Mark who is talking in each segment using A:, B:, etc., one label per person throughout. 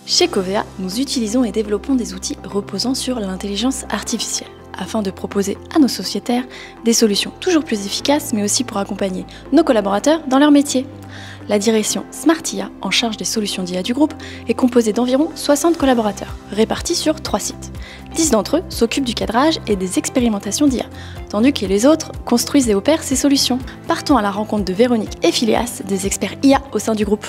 A: Chez Covea, nous utilisons et développons des outils reposant sur l'intelligence artificielle afin de proposer à nos sociétaires des solutions toujours plus efficaces, mais aussi pour accompagner nos collaborateurs dans leur métier. La direction SmartIA, en charge des solutions d'IA du groupe, est composée d'environ 60 collaborateurs, répartis sur 3 sites. 10 d'entre eux s'occupent du cadrage et des expérimentations d'IA, tandis que les autres construisent et opèrent ces solutions. Partons à la rencontre de Véronique et Phileas, des experts IA au sein du groupe.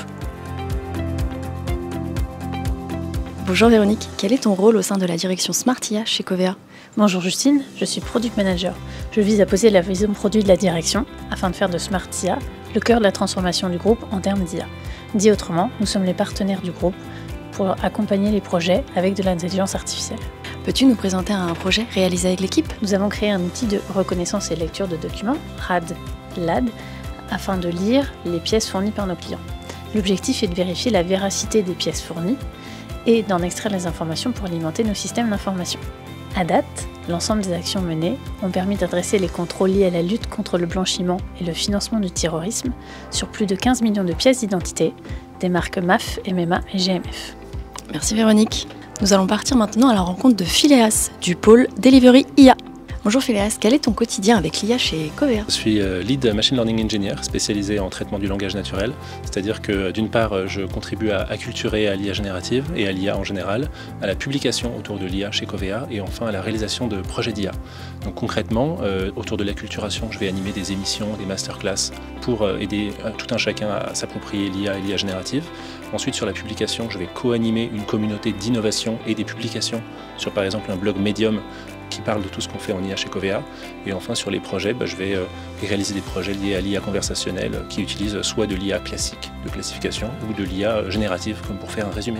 A: Bonjour Véronique, quel est ton rôle au sein de la direction SmartIA chez Covea ?
B: Bonjour Justine, je suis Product Manager. Je vise à poser la vision produit de la direction afin de faire de SmartIA le cœur de la transformation du groupe en termes d'IA. Dit autrement, nous sommes les partenaires du groupe pour accompagner les projets avec de l'intelligence artificielle.
A: Peux-tu nous présenter un projet réalisé avec l'équipe ?
B: Nous avons créé un outil de reconnaissance et lecture de documents, RAD-LAD, afin de lire les pièces fournies par nos clients. L'objectif est de vérifier la véracité des pièces fournies et d'en extraire les informations pour alimenter nos systèmes d'information. À date, l'ensemble des actions menées ont permis d'adresser les contrôles liés à la lutte contre le blanchiment et le financement du terrorisme sur plus de 15 millions de pièces d'identité des marques MAF, MMA et GMF.
A: Merci Véronique. Nous allons partir maintenant à la rencontre de Phileas du pôle Delivery IA. Bonjour Phileas, quel est ton quotidien avec l'IA chez Covea ?
C: Je suis Lead Machine Learning Engineer spécialisé en traitement du langage naturel, c'est-à-dire que d'une part je contribue à acculturer à l'IA générative et à l'IA en général, à la publication autour de l'IA chez Covea et enfin à la réalisation de projets d'IA. Donc concrètement, autour de l'acculturation, je vais animer des émissions, des masterclass pour aider tout un chacun à s'approprier l'IA et l'IA générative. Ensuite sur la publication, je vais co-animer une communauté d'innovation et des publications sur par exemple un blog Medium qui parle de tout ce qu'on fait en IA chez Covea. Et enfin sur les projets, je vais réaliser des projets liés à l'IA conversationnelle qui utilisent soit de l'IA classique de classification ou de l'IA générative comme pour faire un résumé.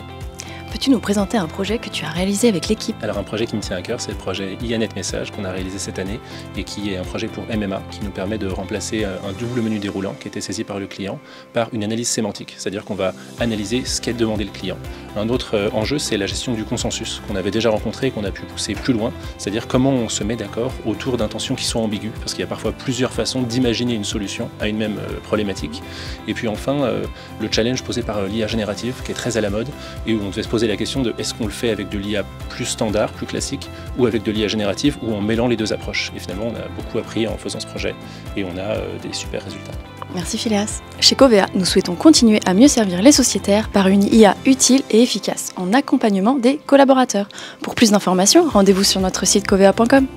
A: Peux-tu nous présenter un projet que tu as réalisé avec l'équipe ?
C: Alors un projet qui me tient à cœur, c'est le projet IANet Message qu'on a réalisé cette année et qui est un projet pour MMA qui nous permet de remplacer un double menu déroulant qui était saisi par le client par une analyse sémantique, c'est-à-dire qu'on va analyser ce qu'est demandé le client. Un autre enjeu, c'est la gestion du consensus qu'on avait déjà rencontré et qu'on a pu pousser plus loin, c'est-à-dire comment on se met d'accord autour d'intentions qui sont ambiguës, parce qu'il y a parfois plusieurs façons d'imaginer une solution à une même problématique. Et puis enfin, le challenge posé par l'IA générative qui est très à la mode et où on devait se poser la question de est-ce qu'on le fait avec de l'IA plus standard, plus classique, ou avec de l'IA générative, ou en mêlant les deux approches. Et finalement, on a beaucoup appris en faisant ce projet et on a des super résultats.
A: Merci Phileas. Chez Covea, nous souhaitons continuer à mieux servir les sociétaires par une IA utile et efficace en accompagnement des collaborateurs. Pour plus d'informations, rendez-vous sur notre site covea.com.